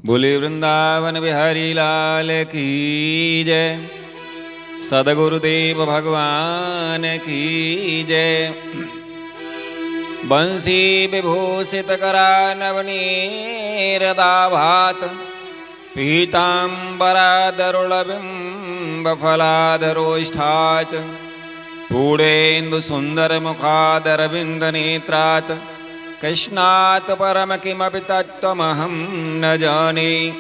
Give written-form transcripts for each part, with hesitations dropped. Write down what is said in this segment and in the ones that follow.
बोले वृंदावन बिहारी लाल की जय। सदगुरुदेव भगवान की जय। बंसी विभूषित करानवनीरदाभात पीताम्बरादरुलबिम्बफलाधरोष्ठात् पूर्णेन्दु सुंदर मुखादरविंदनेत्रात् कृष्णात् परम किमपि तत्त्वमहं न जाने।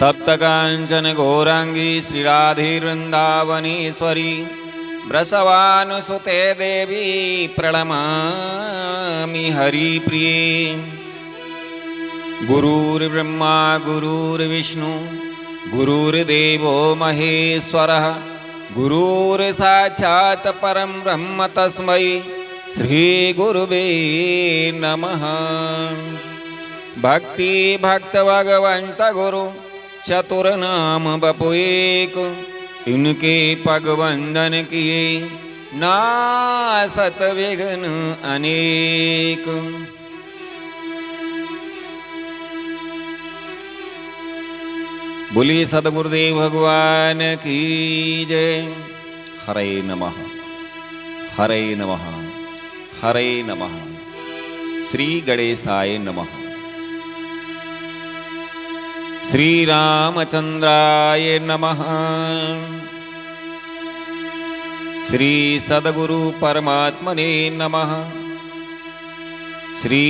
तप्त कांचन गौरांगी श्रीराधे वृंदावनेश्वरी वृषभानुसुते देवी प्रणमामि हरिप्रिये। गुरुर्ब्रह्मा गुरुर्विष्णु गुरुर्देवो महेश्वरः गुरुर्साक्षात् परं ब्रह्म तस्मै श्री गुरुवे नमः। भक्ति भक्त भगवंत गुरु चतुर्नाम बपु एक, इनके पग वंदन किए नासत विघ्न अनेक। बोलिए सदगुरुदेव भगवान की जय। हरे नमः हरे नमः हरे नमः। श्री गणेशाय नमः। श्री रामचंद्राय नमः। श्री सद्गुरु परमात्मने नमः। श्री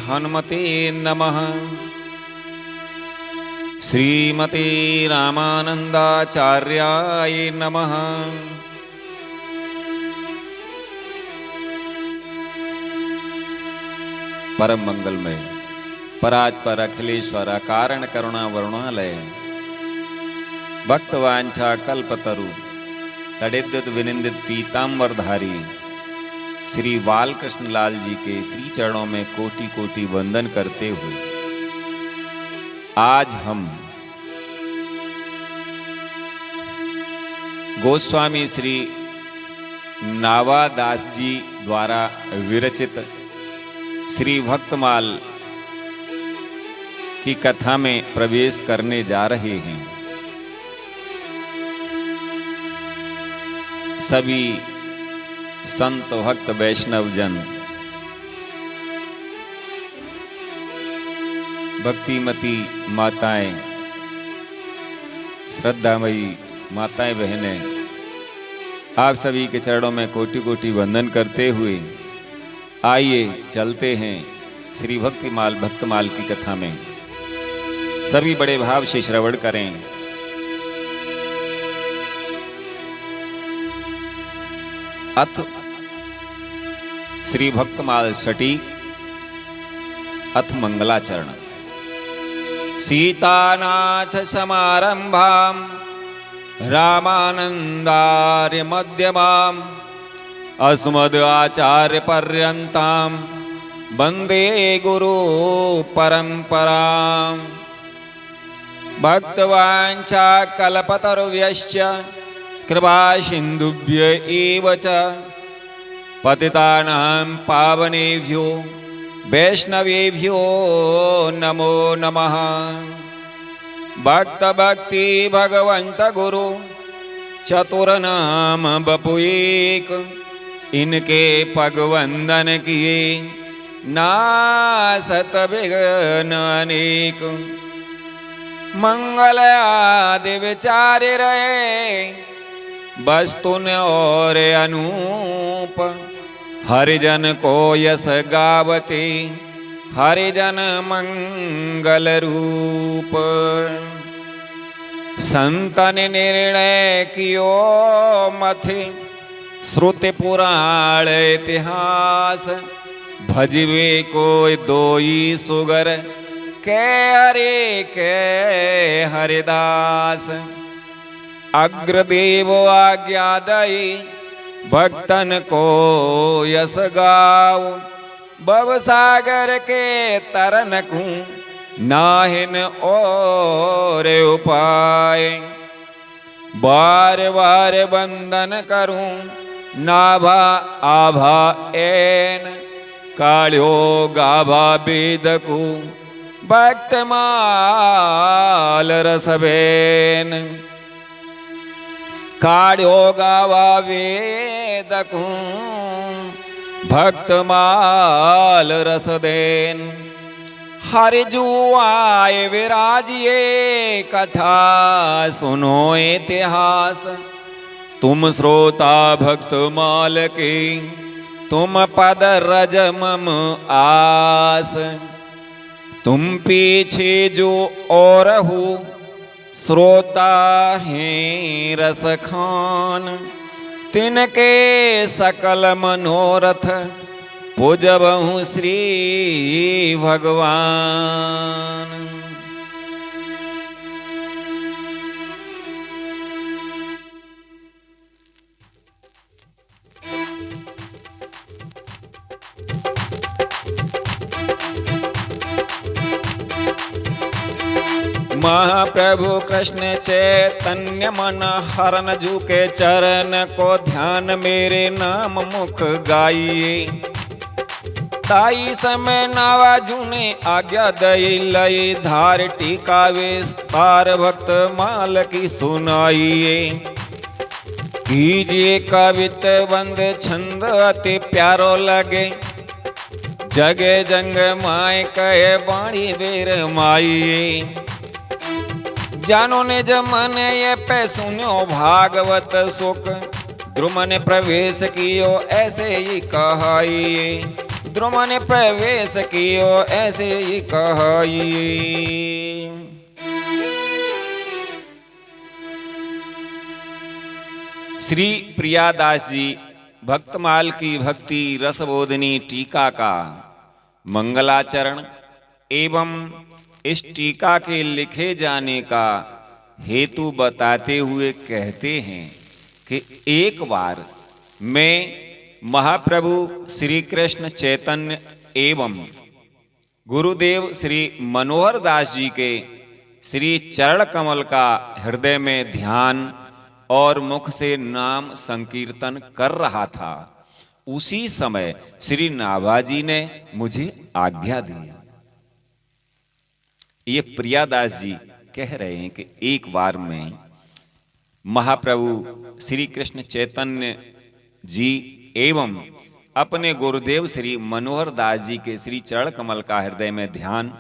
हनुमते नमः। श्रीमते रामानंदाचार्याय नमः। परम मंगलमय परात्पर अखिलेश्वर कारण करुणा वरुणालय भक्तवांछा कल्पतरु तड़िद्युत विनिंदित पीताम्बरधारी श्री बालकृष्ण लाल जी के श्री चरणों में कोटि कोटि वंदन करते हुए आज हम गोस्वामी श्री नावादास जी द्वारा विरचित श्री भक्तमाल की कथा में प्रवेश करने जा रहे हैं। सभी संत भक्त वैष्णव जन भक्तिमती माताएं श्रद्धामयी माताएं बहनें आप सभी के चरणों में कोटि कोटि वंदन करते हुए आइए चलते हैं श्री भक्तिमाल भक्तमाल की कथा में। सभी बड़े भाव से श्रवण करें। अथ श्री भक्तमाल षटी अथ मंगलाचरण। सीतानाथ समारंभां रामानंदार्य मध्यमाम् अस्मद् आचार्य पर्यन्तां वंदे गुरु परंपराम्। भक्तवांछा कल्पतरुभ्यश्च कृपा सिन्धुभ्य एव च पतितानां पावनेभ्यो वैष्णवेभ्यो नमो नमः। भक्त भक्ति भगवंत गुरु चतुर्नाम बपु एक, इनके पग वंदन किए नासत विघ्न अनेक। मंगल आदि विचार रहे वस्तु न और अनूप। हरिजन को यश गावते हरिजन मंगल रूप। संतन निर्णय कियो मथे श्रुति पुराण इतिहास। भजवे कोई दोई सुगर के हरे के हरिदास। अग्रदेव आज्ञा दई भक्तन को यश गाओ। भवसागर के तरन को नाहिन और उपाय। बार बार वंदन करूं नाभा आभा एन काढ़ो गाभा बेदकु भक्तमाल रसबेन। काढ़ो गावा वेदकु भक्तमाल रसदेन। हरि जुआए विराजिए कथा सुनो इतिहास। तुम श्रोता भक्तमाल के तुम पद रज मम आस। तुम पीछे जो और हो श्रोता हैं रस खान। तिनके सकल मनोरथ पूजबहु श्री भगवान। महाप्रभु कृष्ण चैतन्य मन हरन जू के चरण को ध्यान मेरे नाम मुख गाइए। ताई समय नावाजू ने आज्ञा दई लई धार टीका विस्तार भक्त माल की सुनाइए। कीजिए कवित बंद छंद अति प्यारो लगे। जगे जंग माए कहे बाणी बेर माइए। जानो ने जमन ये पे सुनो भागवत सुख। द्रुम ने प्रवेश कियो ऐसे ही कहाइए। द्रुम ने प्रवेश कियो ऐसे ही कहाइए। श्री प्रियादास जी भक्तमाल की भक्ति रसबोधिनी टीका का मंगलाचरण एवं इस टीका के लिखे जाने का हेतु बताते हुए कहते हैं कि एक बार मैं महाप्रभु श्री कृष्ण चैतन्य एवं गुरुदेव श्री मनोहर दास जी के श्री चरण कमल का हृदय में ध्यान और मुख से नाम संकीर्तन कर रहा था। उसी समय श्री नाभाजी ने मुझे आज्ञा दी। ये प्रियादास जी कह रहे हैं कि एक बार मैं महाप्रभु श्री कृष्ण चैतन्य जी एवं अपने गुरुदेव श्री मनोहर दास जी के श्री चरण कमल का हृदय में ध्यान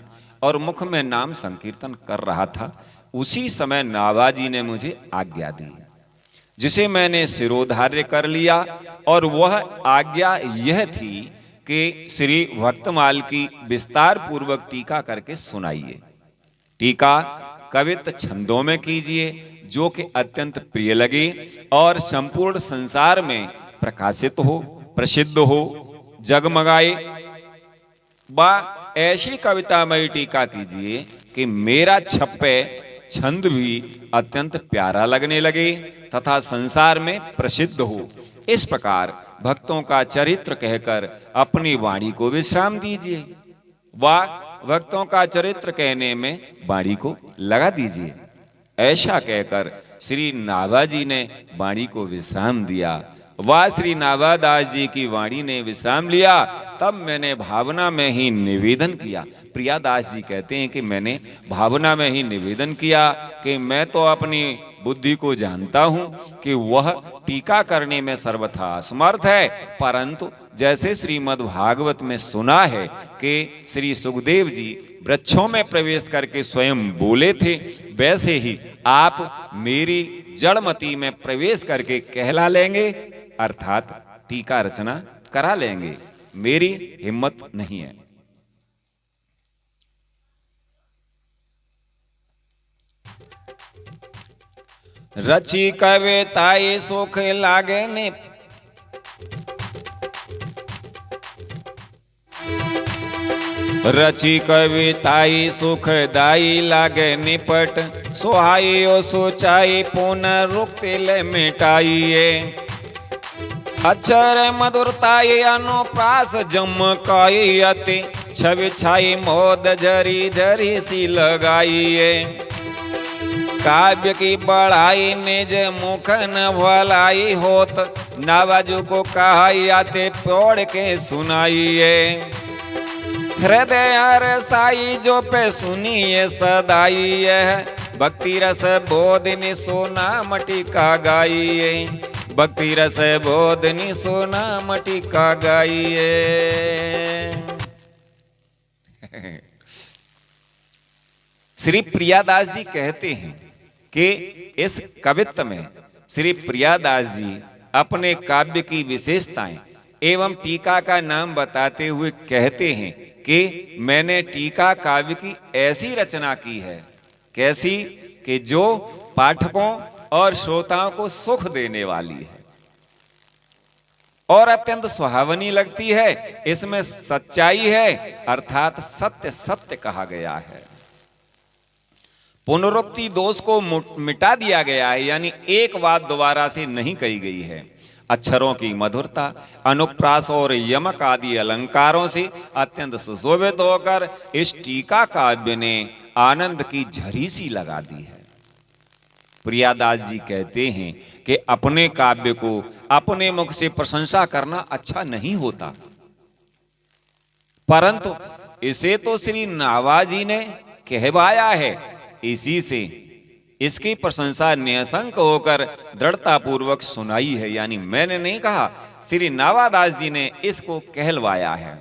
और मुख में नाम संकीर्तन कर रहा था। उसी समय नाभाजी ने मुझे आज्ञा दी, जिसे मैंने शिरोधार्य कर लिया। और वह आज्ञा यह थी कि श्री भक्तमाल की विस्तार पूर्वक टीका करके सुनाइए। टीका कवित छंदों में कीजिए, जो कि अत्यंत प्रिय लगे और संपूर्ण संसार में प्रकाशित हो, प्रसिद्ध हो, जगमगाए। बा ऐसी कवितामयी टीका कीजिए कि मेरा छप्पे छंद भी अत्यंत प्यारा लगने लगे तथा संसार में प्रसिद्ध हो। इस प्रकार भक्तों का चरित्र कहकर अपनी वाणी को विश्राम दीजिए। वा भक्तों का चरित्र कहने में वाणी को लगा दीजिए। ऐसा कहकर श्री नाभाजी ने वाणी को विश्राम दिया। वह श्री नाभादास जी की वाणी ने विश्राम लिया। तब मैंने भावना में ही निवेदन किया। प्रियादास जी कहते हैं कि मैंने भावना में ही निवेदन किया कि मैं तो अपनी बुद्धि को जानता हूं कि वह टीका करने में सर्वथा समर्थ है, परंतु जैसे श्रीमद् भागवत में सुना है कि श्री सुखदेव जी वृक्षों में प्रवेश करके स्वयं बोले थे, वैसे ही आप मेरी जड़मती में प्रवेश करके कहला लेंगे, अर्थात टीका रचना करा लेंगे। मेरी हिम्मत नहीं है। रची कविताई सुख लागे ने रची कविताई सुखदाई लागे निपट। सुहाई ओ सोचाई पुनरुक्ति ले मिटाइए। अक्षर मधुरताई अनुप्रास जमकाई अति। छवि छाई मोद जरी जरी सी लगाइए। काव्य की बढ़ाई निज मुख न भलाई होत। नावाजू को कहा आते पौड़ के सुनाइए। हृदय रसाई जो पे सुनिए सदाइए, भक्ति रस बोधनी सोना मटिका गाइए, भक्ति रस बोधनी सोना मटिका गाइए। श्री प्रियादास जी कहते हैं कि इस कवित्व में श्री प्रियादास जी अपने काव्य की विशेषताएं एवं टीका का नाम बताते हुए कहते हैं कि मैंने टीका काव्य की ऐसी रचना की है, कैसी कि जो पाठकों और श्रोताओं को सुख देने वाली है और अत्यंत सुहावनी लगती है। इसमें सच्चाई है, अर्थात सत्य सत्य कहा गया है। पुनरुक्ति दोष को मिटा दिया गया है, यानी एक बात दोबारा से नहीं कही गई है। अक्षरों की मधुरता, अनुप्रास और यमक आदि अलंकारों से अत्यंत सुशोभित होकर इस टीका काव्य ने आनंद की झरी सी लगा दी है। प्रियादास जी कहते हैं कि अपने काव्य को अपने मुख से प्रशंसा करना अच्छा नहीं होता, परंतु इसे तो श्री नावा जी ने कहवाया है, इसी से इसकी प्रशंसा निसंक होकर दृढ़ता पूर्वक सुनाई है। यानी मैंने नहीं कहा, श्री नावादास जी ने इसको कहलवाया है।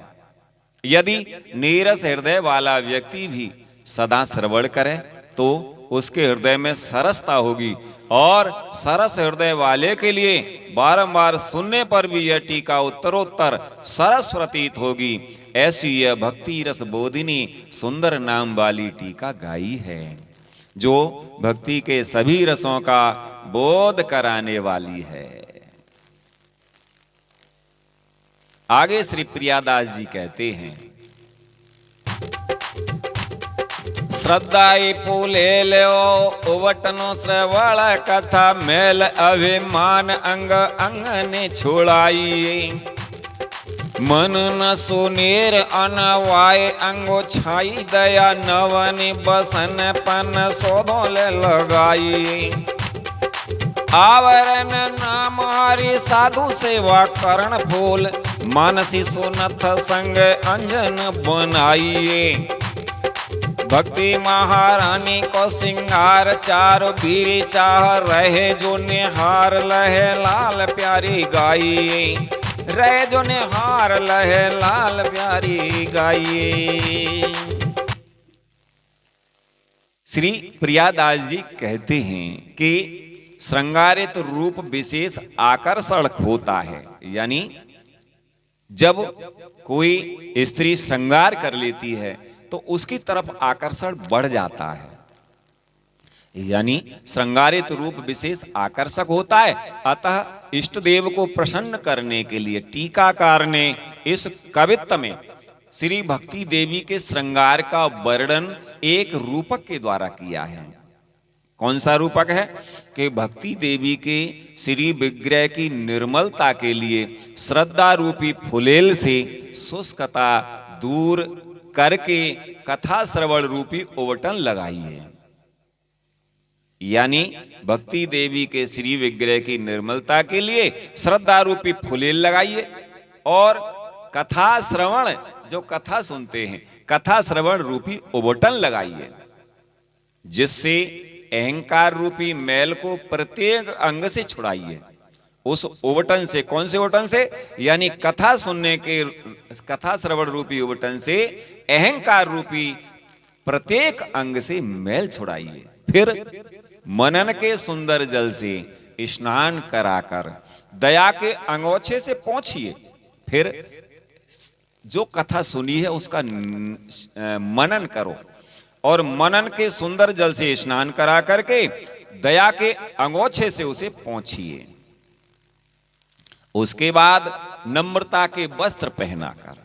यदि नीरस हृदय वाला व्यक्ति भी सदा श्रवण करे तो उसके हृदय में सरसता होगी, और सरस हृदय वाले के लिए बारंबार सुनने पर भी यह टीका उत्तरोत्तर सरस प्रतीत होगी। ऐसी यह भक्ति रस बोधिनी सुंदर नाम वाली टीका गाई है, जो भक्ति के सभी रसों का बोध कराने वाली है। आगे श्री प्रियादास जी कहते हैं, श्रद्धाई फूले लो उवटनो श्रवण कथा, मेल अभिमान अंग अंग ने छोड़ाई, मन न सुनीर अनवाय अंगो छाई, दया नवनी बसन पन सोधोले लगाई, आवरण नाम हरि साधु सेवा करण फूल, मानसी सुनथ संग अंजन बनाइए, भक्ति महारानी को सिंगार चार बीरी चाह रहे, जो निहार लहे लाल प्यारी गाई, रहे जो निहार लहे लाल प्यारी गाई। श्री प्रियादास जी कहते हैं कि श्रृंगारित रूप विशेष आकर्षण होता है, यानी जब कोई स्त्री श्रृंगार कर लेती है तो उसकी तरफ आकर्षण बढ़ जाता है, यानी श्रृंगारित रूप विशेष आकर्षक होता है। अतः इष्ट देव को प्रसन्न करने के लिए टीकाकार ने इस कवित्व में श्री भक्ति देवी के श्रृंगार का वर्णन एक रूपक के द्वारा किया है। कौन सा रूपक है? कि भक्ति देवी के श्री विग्रह की निर्मलता के लिए श्रद्धा रूपी फुलेल से शुष्कता दूर करके कथा श्रवण रूपी ओवटन लगाई है। यानी भक्ति देवी के श्री विग्रह की निर्मलता के लिए श्रद्धा रूपी फुलेल लगाइए, और कथा श्रवण, जो कथा सुनते हैं, कथा श्रवण रूपी ओवटन लगाइए, जिससे अहंकार रूपी मैल को प्रत्येक अंग से छुड़ाइए। उस ओवटन से, कौन से ओवटन से? यानी कथा सुनने के, कथा श्रवण रूपी ओवटन से अहंकार रूपी प्रत्येक अंग से मैल छुड़ाइए। फिर मनन के सुंदर जल से स्नान कराकर दया के अंगोछे से पोंछिए। फिर जो कथा सुनी है उसका मनन करो, और मनन के सुंदर जल से स्नान करा करके दया के अंगोछे से उसे पोंछिए। उसके बाद नम्रता के वस्त्र पहनाकर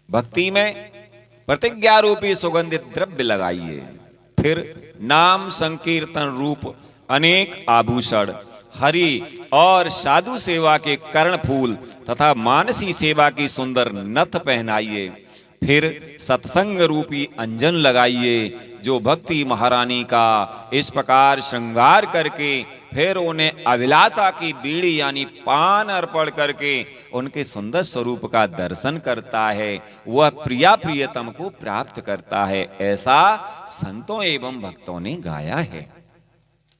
भक्ति में प्रतिज्ञा रूपी सुगंधित द्रव्य लगाइए। फिर नाम संकीर्तन रूप अनेक आभूषण, हरि और साधु सेवा के कर्ण फूल तथा मानसी सेवा की सुंदर नथ पहनाइए। फिर सत्संग रूपी अंजन लगाइए, जो भक्ति महारानी का इस प्रकार श्रृंगार करके फिर उन्हें अभिलाषा की बीड़ी यानी पान अर्पण करके उनके सुंदर स्वरूप का दर्शन करता है, वह प्रिया प्रियतम को प्राप्त करता है। ऐसा संतों एवं भक्तों ने गाया है,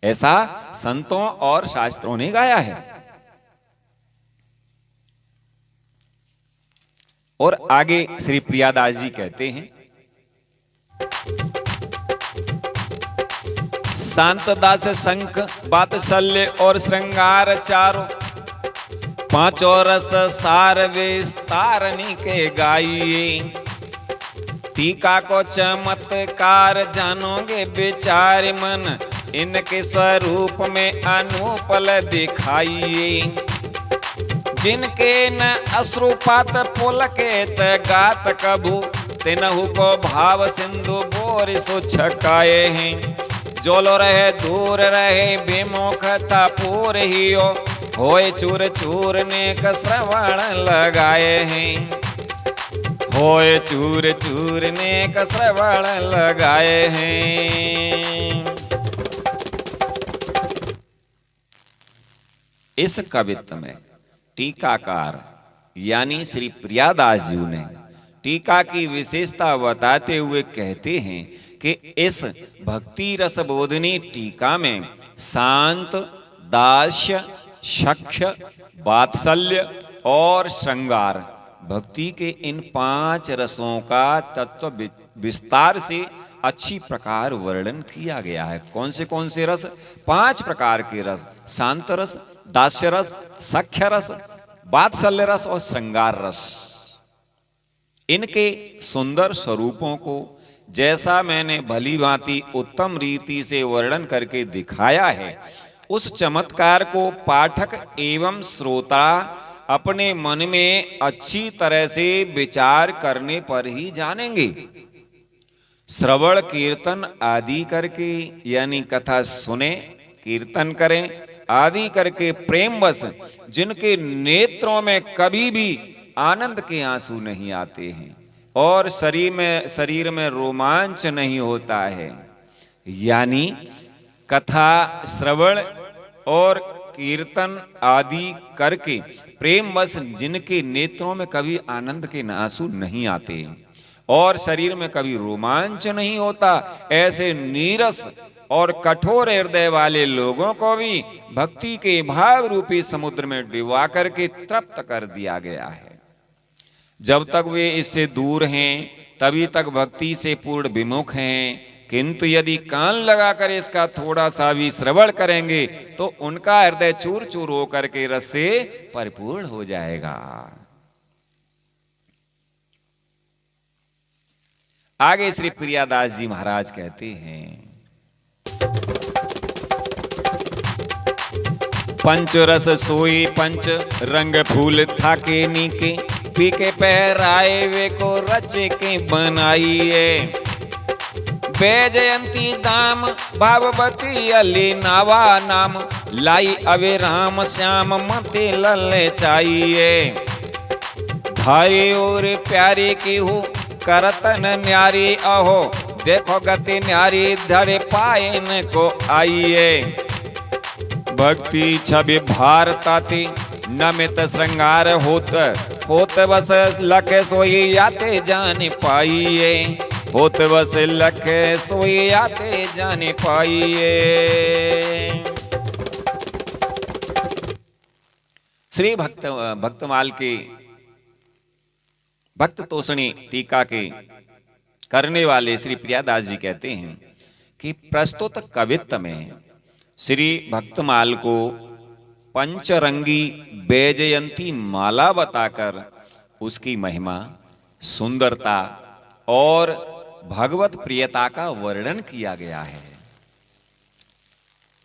ऐसा संतों और शास्त्रों ने गाया है। और आगे श्री प्रियादास जी कहते हैं, शांतदास शंख वात्सल्य और श्रृंगार चारों, पांचों रस सार विस्तारनी के गाइए। टीका को चमत्कार जानोगे विचार मन, इनके स्वरूप में अनुपल दिखाइए। जिनके न अश्रुपात पुलकेत गात कभू, तिनहु को भाव सिंधु बोर सो छकाए हैं। जोलो रहे दूर रहे विमुखता पूर ही होए चूर चूर नेक श्रवण लगाए हैं। होए चूर चूर नेक श्रवण लगाए हैं। इस कवित्व में टीकाकार यानी श्री प्रियादास जी ने टीका की विशेषता बताते हुए कहते हैं कि इस भक्ति रस बोधनी टीका में शांत, दास्य, सख्य, वात्सल्य और श्रृंगार भक्ति के इन 5 रसों का तत्व विस्तार से अच्छी प्रकार वर्णन किया गया है। कौन से रस? 5 प्रकार के रस, शांत रस, दास्य रस, सख्य रस, वात्सल्य रस और श्रृंगार रस। इनके सुंदर स्वरूपों को जैसा मैंने भली भांति उत्तम रीति से वर्णन करके दिखाया है, उस चमत्कार को पाठक एवं श्रोता अपने मन में अच्छी तरह से विचार करने पर ही जानेंगे। श्रवण कीर्तन आदि करके यानी कथा सुने, कीर्तन करें आदि करके प्रेमवश जिनके नेत्रों में कभी भी आनंद के आंसू नहीं आते हैं और शरीर में रोमांच नहीं होता है, यानी कथा श्रवण और कीर्तन आदि करके प्रेमवश जिनके नेत्रों में कभी आनंद के आंसू नहीं आते और शरीर में कभी रोमांच नहीं होता, ऐसे नीरस और कठोर हृदय वाले लोगों को भी भक्ति के भाव रूपी समुद्र में डुबा करके तृप्त कर दिया गया है। जब तक वे इससे दूर हैं तभी तक भक्ति से पूर्ण विमुख हैं, किंतु यदि कान लगाकर इसका थोड़ा सा भी श्रवण करेंगे तो उनका हृदय चूर चूर होकर के रस से परिपूर्ण हो जाएगा। आगे श्री प्रियादास जी महाराज कहते हैं, पंच रस सोई पंच रंग फूल थाके नीके, पीके पहराए वे को रचे के बनाइए। बैजयंती दाम भाववती अली नावा नाम, लाई अवे राम श्याम मते लल्ले चाहिए। धारी और प्यारे की हो करतन न्यारी अहो, देखो गति न्यारी धरे पायन को आइए। भक्ति छवि भारताती नमित श्रृंगार होत बस लख सोई आते जान पाइए। होत बस लख सोई आते जान पाइए। श्री भक्तमाल के भक्त तोषणी टीका के करने वाले श्री प्रियादास जी कहते हैं कि प्रस्तुत कवित्व में श्री भक्तमाल को पंचरंगी बैजयंती माला बताकर उसकी महिमा, सुंदरता और भगवत प्रियता का वर्णन किया गया है।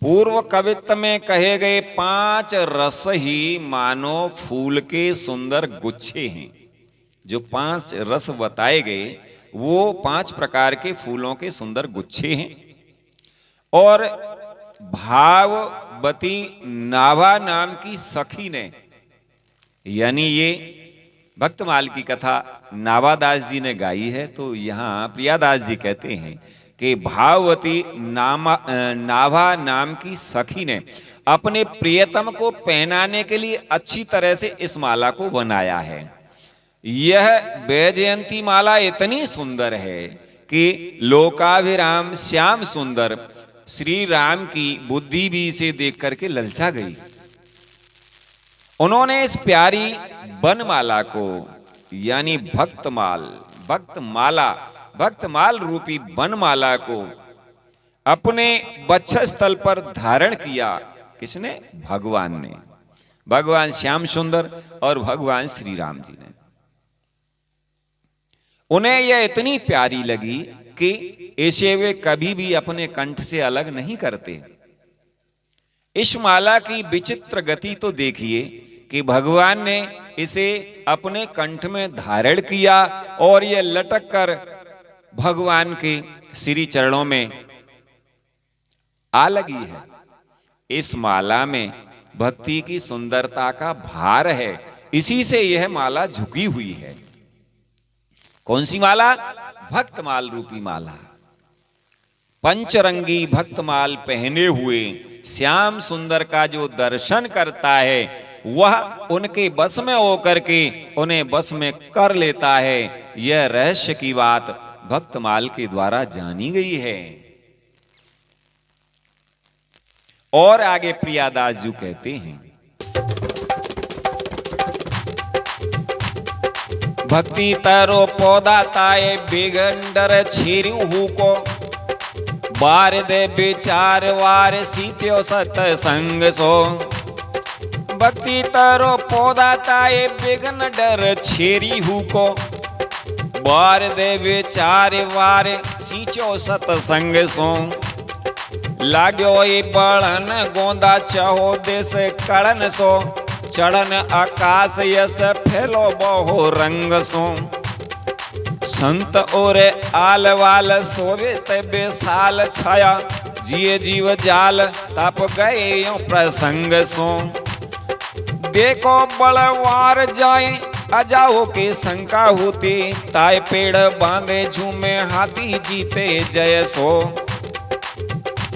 पूर्व कवित्व में कहे गए 5 रस ही मानो फूल के सुंदर गुच्छे हैं। जो 5 रस बताए गए वो 5 प्रकार के फूलों के सुंदर गुच्छे हैं और भाववती नाभा नाम की सखी ने, यानी ये भक्तमाल की कथा नावादास जी ने गाई है। तो यहाँ प्रियादास जी कहते हैं कि भाववती नाभा नाम की सखी ने अपने प्रियतम को पहनाने के लिए अच्छी तरह से इस माला को बनाया है। यह वैजयंती माला इतनी सुंदर है कि लोकाभिराम श्याम सुंदर श्री राम की बुद्धि भी इसे देख करके ललचा गई। उन्होंने इस प्यारी बनमाला को यानी भक्तमाल रूपी बनमाला को अपने वक्षस्थल पर धारण किया। किसने? भगवान ने। भगवान श्याम सुंदर और भगवान श्री राम जी ने। उन्हें यह इतनी प्यारी लगी कि इसे वे कभी भी अपने कंठ से अलग नहीं करते। इस माला की विचित्र गति तो देखिए कि भगवान ने इसे अपने कंठ में धारण किया और यह लटक कर भगवान के श्री चरणों में आ लगी है। इस माला में भक्ति की सुंदरता का भार है, इसी से यह माला झुकी हुई है। कौन सी माला? भक्तमाल रूपी माला। पंचरंगी भक्तमाल पहने हुए श्याम सुंदर का जो दर्शन करता है वह उनके बस में होकर के उन्हें बस में कर लेता है। यह रहस्य की बात भक्तमाल के द्वारा जानी गई है। और आगे प्रियादास जी कहते हैं, भक्ति तरो पौधा ताए बिगंडर छीरू को बार दे विचार वार सीत्यो सतसंग सो। भक्ति तरो पौधा ताए बिगन डर छेरी हु को बार दे विचार वार सींचो सतसंग सो। लाग्यो ई बड़न गोंदा चहो देश कड़न सो चढ़न आकाश यस फैलो बहु रंग सो। संत और आल वाल सोवित बेसाल छाया जिए जीव जाल तप गए यो प्रसंग सो। देखो बलवार जाए अजाओ के शंका होती ताए पेड़ बांधे झूमे हाथी जीते जय सो।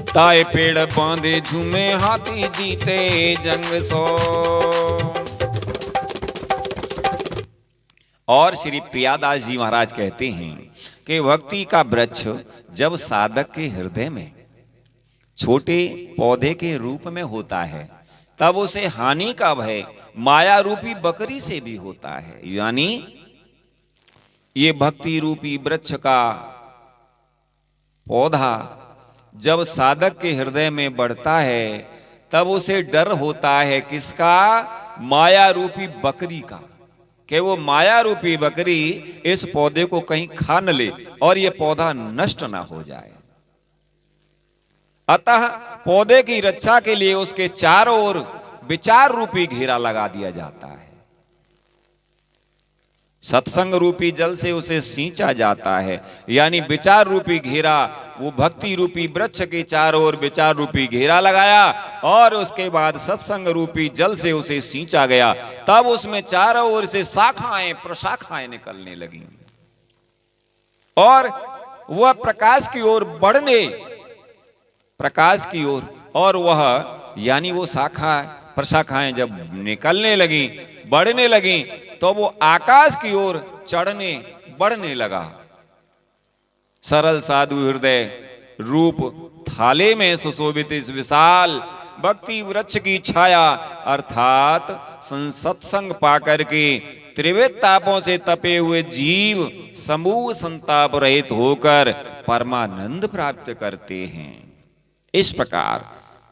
ताए पेड़ बांधे झूमे हाथी जीते जंग सो। और श्री प्रियादास जी महाराज कहते हैं कि भक्ति का वृक्ष जब साधक के हृदय में छोटे पौधे के रूप में होता है तब उसे हानि का भय माया रूपी बकरी से भी होता है। यानी ये भक्ति रूपी वृक्ष का पौधा जब साधक के हृदय में बढ़ता है तब उसे डर होता है किसका? माया रूपी बकरी का, कि वो माया रूपी बकरी इस पौधे को कहीं खा न ले और ये पौधा नष्ट ना हो जाए। अतः पौधे की रक्षा के लिए उसके चारों ओर विचार रूपी घेरा लगा दिया जाता है। सत्संग रूपी जल से उसे सींचा जाता है। यानी विचार रूपी घेरा, वो भक्ति रूपी वृक्ष के चारों ओर विचार रूपी घेरा लगाया और उसके बाद सत्संग रूपी जल से उसे सींचा गया। तब उसमें चारों ओर से शाखाएं प्रशाखाएं निकलने लगी और वह प्रकाश की ओर बढ़ने, प्रकाश की ओर, और वह यानी वो शाखा प्रशाखाएं जब निकलने लगी, बढ़ने लगी, तो वो आकाश की ओर चढ़ने बढ़ने लगा। सरल साधु हृदय रूप थाले में सुशोभित इस विशाल भक्ति वृक्ष की छाया अर्थात सत्संग पाकर के त्रिविध तापों से तपे हुए जीव समूह संताप रहित होकर परमानंद प्राप्त करते हैं। इस प्रकार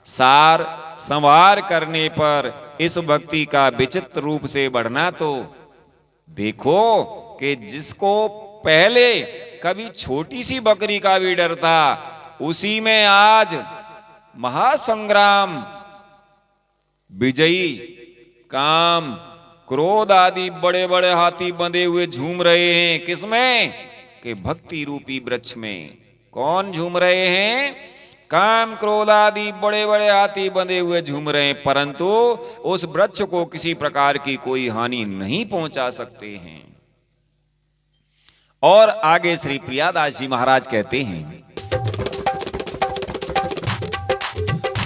सार संवार करने पर इस भक्ति का विचित्र रूप से बढ़ना तो देखो कि जिसको पहले कभी छोटी सी बकरी का भी डर था, उसी में आज महासंग्राम विजयी काम क्रोध आदि बड़े बड़े हाथी बंधे हुए झूम रहे हैं। किसमें? कि भक्ति रूपी वृक्ष में। कौन झूम रहे हैं? काम क्रोध आदि बड़े बड़े हाथी बंधे हुए झूम रहे हैं, परंतु उस वृक्ष को किसी प्रकार की कोई हानि नहीं पहुंचा सकते हैं। और आगे श्री प्रियादास जी महाराज कहते हैं,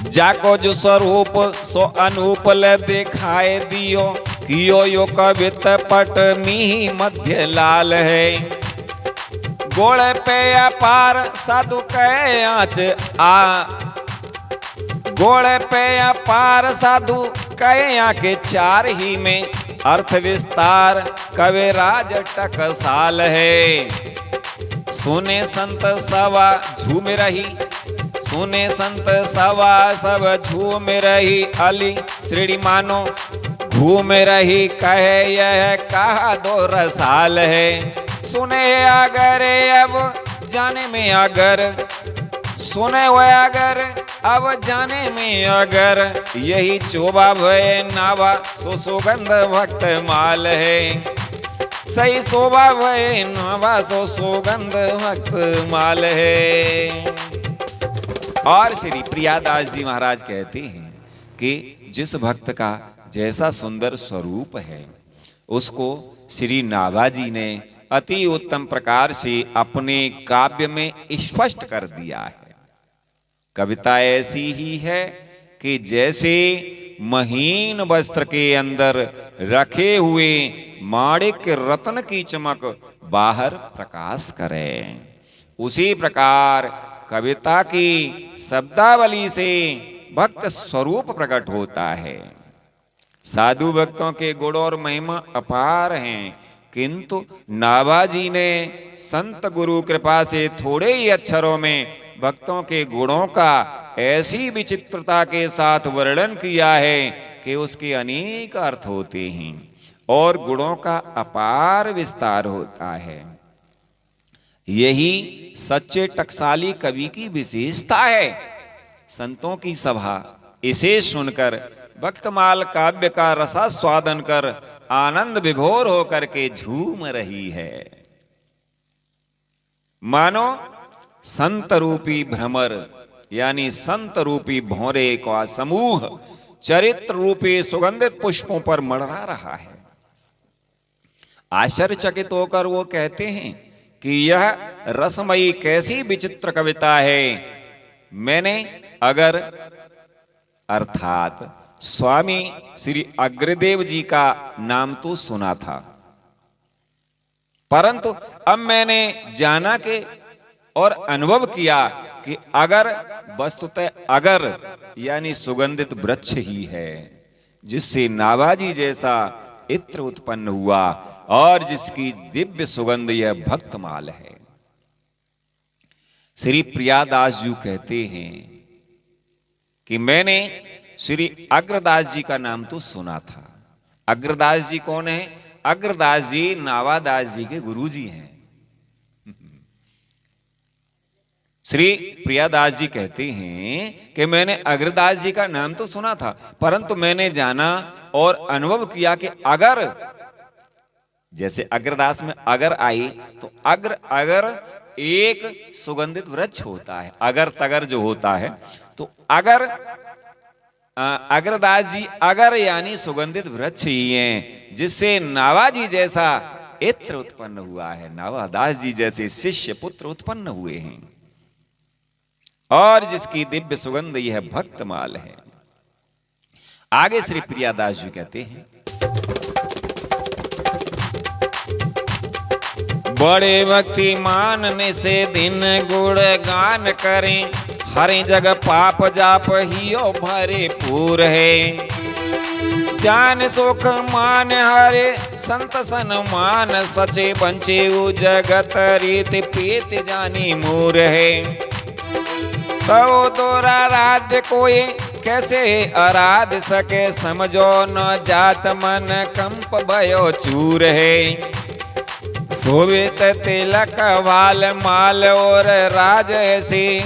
जाको जो स्वरूप सो अनूप ले दिखाए दियो, कियो यो कवित पट मी मध्य लाल है। गोड़ पे अपार साधु कहे आँच आ, गोड़ पे अपार साधु कहे आके चार ही में, अर्थ विस्तार कविराज टकसाल है। सुने संत सवा झूम रही, सुने संत सवा सब झूम रही, अली श्रेणी मानो घूम रही, कहे यह कहा दो रसाल है। सुने अगर अब जाने में अगर, सुने वो अगर अब जाने में अगर, यही चोबा भय नावा सो सुगंध भक्त माल है। सही शोभा भय नावा सो सुगंध भक्त माल है। और श्री प्रियादास जी महाराज कहते हैं कि जिस भक्त का जैसा सुंदर स्वरूप है, उसको श्री नाभा जी ने अति उत्तम प्रकार से अपने काव्य में स्पष्ट कर दिया है। कविता ऐसी ही है कि जैसे महीन वस्त्र के अंदर रखे हुए माणिक रत्न की चमक बाहर प्रकाश करे, उसी प्रकार कविता की शब्दावली से भक्त स्वरूप प्रकट होता है। साधु भक्तों के गुण और महिमा अपार हैं, किंतु नाभा जी ने संत गुरु कृपा से थोड़े ही अक्षरों में भक्तों के गुणों का ऐसी विचित्रता के साथ वर्णन किया है कि उसके अनेक अर्थ होते हैं और गुणों का अपार विस्तार होता है। यही सच्चे टकसाली कवि की विशेषता है। संतों की सभा इसे सुनकर भक्तमाल काव्य का रसास्वादन कर आनंद विभोर होकर के झूम रही है। मानो संत रूपी भ्रमर यानी संत रूपी भौरे का समूह चरित्र रूपी सुगंधित पुष्पों पर मड़रा रहा है। आश्चर्यचकित होकर वो कहते हैं कि यह रसमयी कैसी विचित्र कविता है। मैंने अगर अर्थात स्वामी श्री अग्रदेव जी का नाम तो सुना था, परंतु अब मैंने जाना कि और अनुभव किया कि अगर वस्तुतः अगर यानी सुगंधित वृक्ष ही है, जिससे नाभा जी जैसा इत्र उत्पन्न हुआ और जिसकी दिव्य सुगंध यह भक्तमाल है। श्री प्रियादास जी कहते हैं कि मैंने श्री अग्रदास जी का नाम तो सुना था। अग्रदास जी कौन है? अग्रदास जी नावादास जी के गुरु जी हैं। श्री प्रियादास जी कहते हैं कि मैंने अग्रदास जी का नाम तो सुना था, परंतु मैंने जाना और अनुभव किया कि अगर जैसे अग्रदास में अगर आई तो अगर एक सुगंधित वृक्ष होता है, अगर तगर जो होता है, तो अगर अग्रदास जी अगर यानी सुगंधित वृक्ष ही हैं, जिससे नाभा जी जैसा इत्र उत्पन्न हुआ है, नावादास जी जैसे शिष्य पुत्र उत्पन्न हुए हैं और जिसकी दिव्य सुगंध यह भक्तमाल है। आगे श्री प्रियादास जी कहते हैं, बड़े भक्ति मानने से दिन गुण गान करें, हरे जग पाप जाप हियो भरे पूर है। जान सुख मान हरे संत सन्मान, सचे बंचे उ जगत रीत पीत जानी मूर है। तो तोरा आराध्य कोई कैसे आराध सके, समझो न जात मन कंप भयो चूर है। शोभित तिलक वाल माल और राज ऐसी,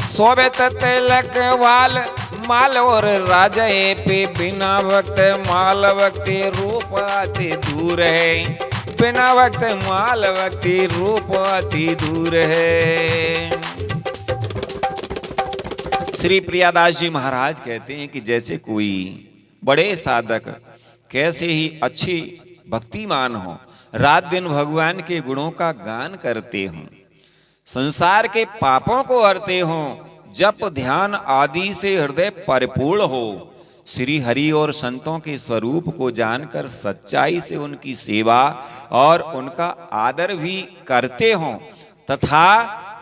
शोभित तिलक वाल माल और राज पे, बिना भक्त माल भक्ति रूप अति दूर है। बिना भक्त माल भक्ति रूप अति दूर है। श्री प्रियादास जी महाराज कहते हैं कि जैसे कोई बड़े साधक कैसे ही अच्छे भक्तिमान हो, रात दिन भगवान के गुणों का गान करते हों, संसार के पापों को हरते हों, जप ध्यान आदि से हृदय परिपूर्ण हो, श्री हरि और संतों के स्वरूप को जानकर सच्चाई से उनकी सेवा और उनका आदर भी करते हों तथा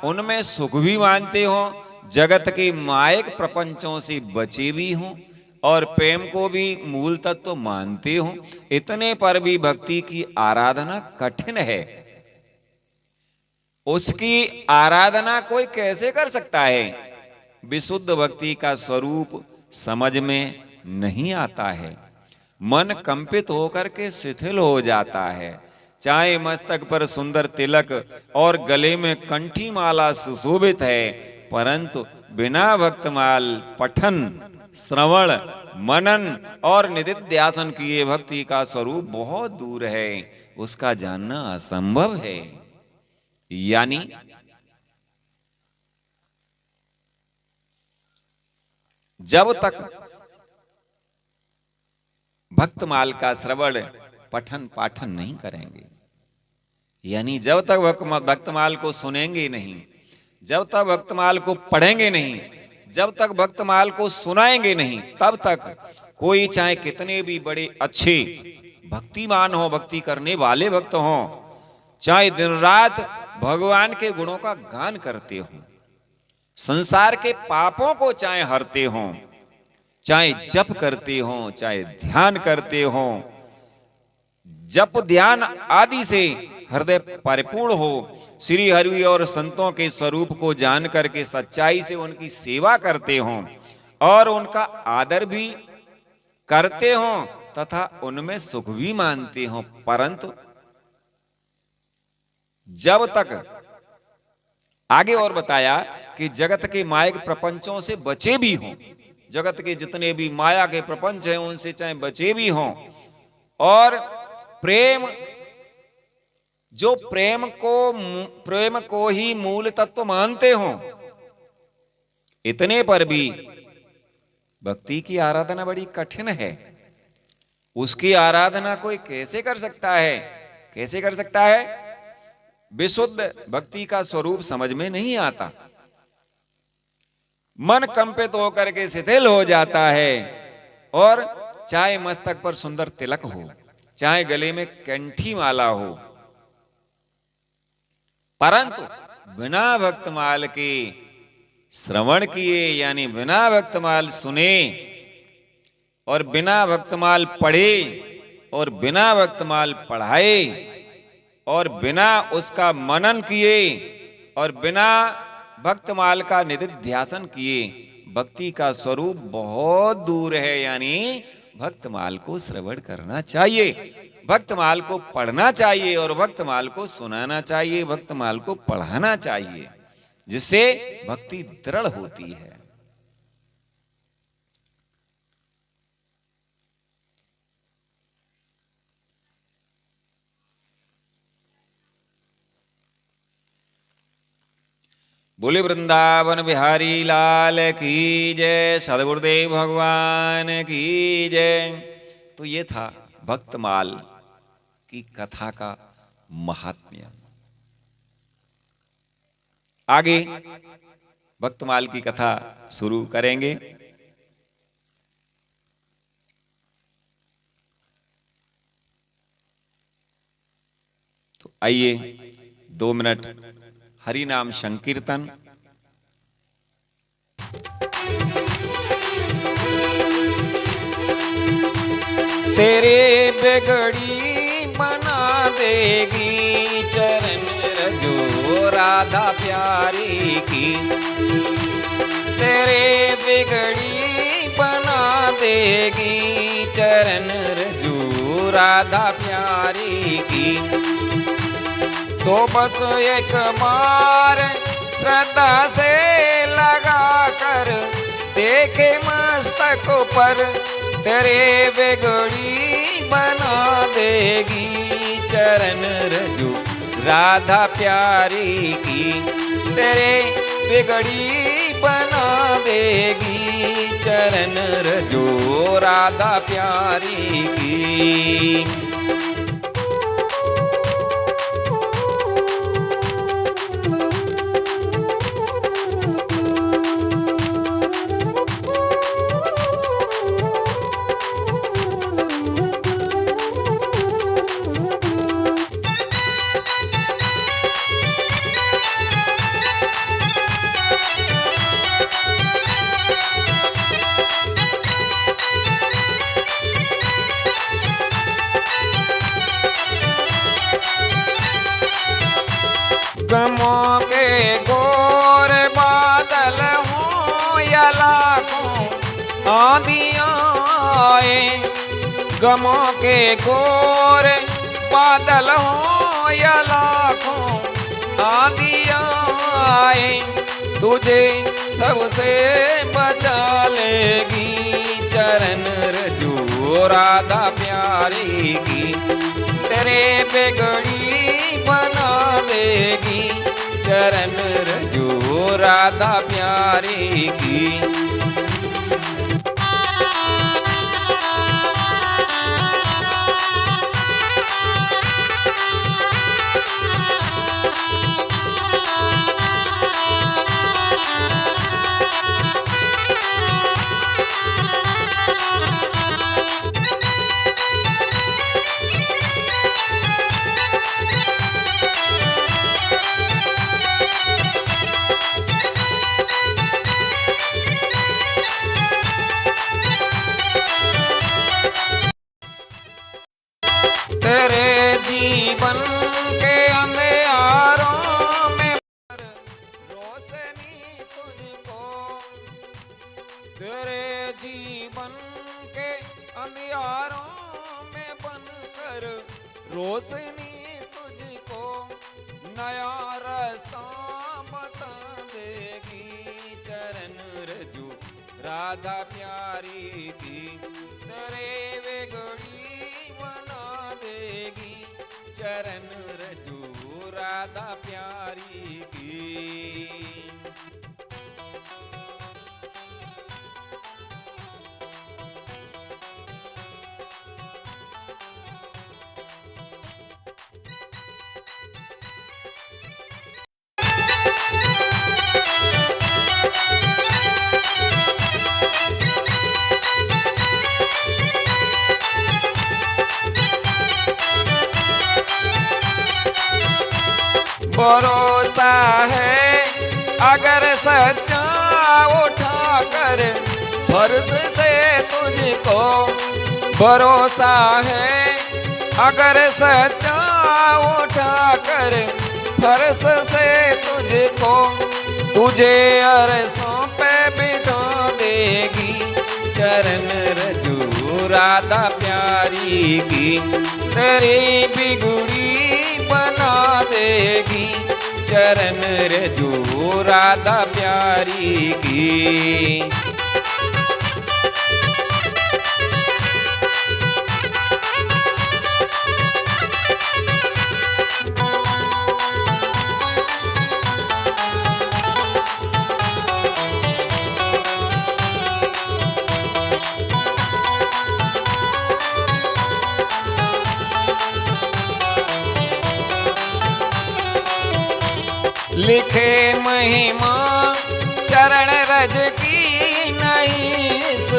उनमें सुख भी मानते हों, जगत के मायक प्रपंचों से बचे भी हों और प्रेम को भी मूल तत्व मानते हों, इतने पर भी भक्ति की आराधना कठिन है। उसकी आराधना कोई कैसे कर सकता है? विशुद्ध भक्ति का स्वरूप समझ में नहीं आता है, मन कंपित होकर के शिथिल हो जाता है। चाहे मस्तक पर सुंदर तिलक और गले में कंठी माला सुशोभित है, परंतु बिना भक्तमाल पठन श्रवण मनन और निधिध्यासन किए भक्ति का स्वरूप बहुत दूर है, उसका जानना असंभव है। यानी जब तक भक्तमाल का श्रवण पठन पाठन नहीं करेंगे, यानी जब तक भक्तमाल को सुनेंगे नहीं, जब तक भक्तमाल को पढ़ेंगे नहीं, जब तक भक्तमाल को सुनाएंगे नहीं, तब तक कोई चाहे कितने भी बड़े अच्छे भक्तिमान हो, भक्ति करने वाले भक्त हो, चाहे दिन रात भगवान के गुणों का गान करते हो, संसार के पापों को चाहे हरते हो, चाहे जप करते हो, चाहे ध्यान करते हो, जप ध्यान आदि से हृदय परिपूर्ण हो, श्री हरि और संतों के स्वरूप को जान करके सच्चाई से उनकी सेवा करते हो और उनका आदर भी करते हो तथा उनमें सुख भी मानते हो, परंतु जब तक आगे और बताया कि जगत के मायक प्रपंचों से बचे भी हों, जगत के जितने भी माया के प्रपंच हैं उनसे चाहे बचे भी हों, और प्रेम जो प्रेम को ही मूल तत्व मानते हों, इतने पर भी भक्ति की आराधना बड़ी कठिन है। उसकी आराधना कोई कैसे कर सकता है? कैसे कर सकता है? विशुद्ध भक्ति का स्वरूप समझ में नहीं आता, मन कंपित होकर के शिथिल हो जाता है, और चाहे मस्तक पर सुंदर तिलक हो, चाहे गले में कंठी माला हो, परंतु बिना भक्तमाल के श्रवण किए, यानी बिना भक्तमाल सुने और बिना भक्तमाल पढ़े और बिना भक्तमाल पढ़ाए और बिना उसका मनन किए और बिना भक्तमाल का निधिध्यासन किए, भक्ति का स्वरूप बहुत दूर है। यानी भक्तमाल को श्रवण करना चाहिए, भक्तमाल को पढ़ना चाहिए और भक्तमाल को सुनाना चाहिए, भक्तमाल को पढ़ाना चाहिए, जिससे भक्ति दृढ़ होती है। बोले वृंदावन बिहारी लाल की जय, सद्गुरुदेव भगवान की जय। तो ये था भक्तमाल की कथा का महात्म्य। आगे भक्तमाल की कथा शुरू करेंगे। तो आइए 2 मिनट हरि नाम संकीर्तन। तेरे बिगड़ी बना देगी चरण रजो राधा प्यारी की, तेरे बिगड़ी बना देगी चरण रजो राधा प्यारी की। तो बस एक बार श्रद्धा से लगा कर देखे मस्तक पर, तेरे बिगड़ी बना देगी चरण रजू राधा प्यारी की, तेरे बिगड़ी बना देगी चरण रजो राधा प्यारी की। गमों के घोर बादल हों या लाखों आंधियाँ आए, गमों के घोर बादल हों या लाखों आंधियाँ आए, तुझे सबसे बचा लेगी चरण रजो राधा प्यारी की। तेरे बिगड़ी बना देगी चरण रजो राधा प्यारी की। तेरे जीवन के अंधेरों में रोशनी तुझको, तेरे जीवन के अंधेरों में बनकर रोशनी तुझको नया रास्ता बता देगी चरण रजो राधा प्यारी की। तेरे बिगड़ी चरण रजो राधा प्यारी की। भरोसा है अगर सच्चा उठाकर फर्ज से तुझको, भरोसा है अगर सच्चा उठाकर फर्ज से तुझको, तुझे अरसों पे बिठा देगी चरण रजो राधा प्यारी की। तेरी बिगड़ी बना देगी चरण रजो राधा प्यारी की। लिखे महिमा चरण रज की नहीं इस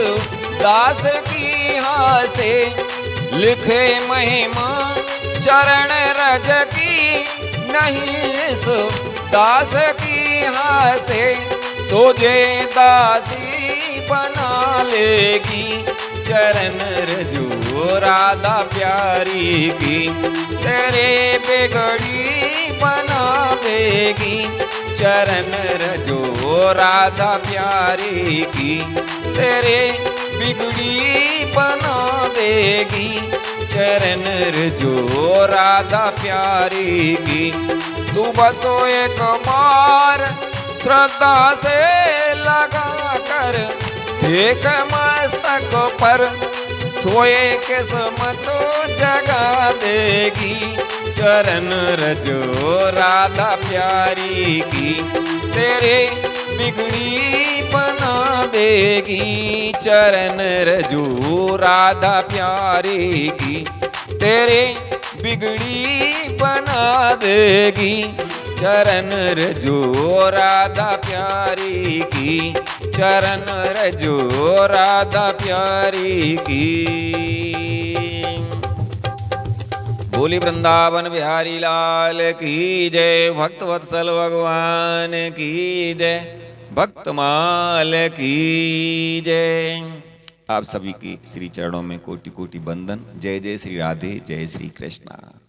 दास की हस्ते, लिखे महिमा चरण रज की नहीं इस दास की हस्ते, तुझे दासी बना लेगी चरण रजो राधा प्यारी की। तेरे बिगड़ी बना देगी चरण रजो राधा प्यारी की। तेरे बिगड़ी बना देगी चरण रजो राधा प्यारी की। तू बसो एक बार श्रद्धा से लगा कर एक मस्तक पर, सोए किस्मत जगा देगी चरण रजो राधा प्यारी की। तेरे बिगड़ी बना देगी चरण रजू राधा प्यारी की। तेरे बिगड़ी बना देगी चरण रजू राधा प्यारी की, चरण रजू राधा प्यारी की। बोली वृंदावन बिहारी लाल की जय, भक्त वत्सल भगवान की जय, भक्तमाल की जय। आप सभी की श्री चरणों में कोटि कोटि वंदन। जय जय श्री राधे, जय श्री कृष्णा।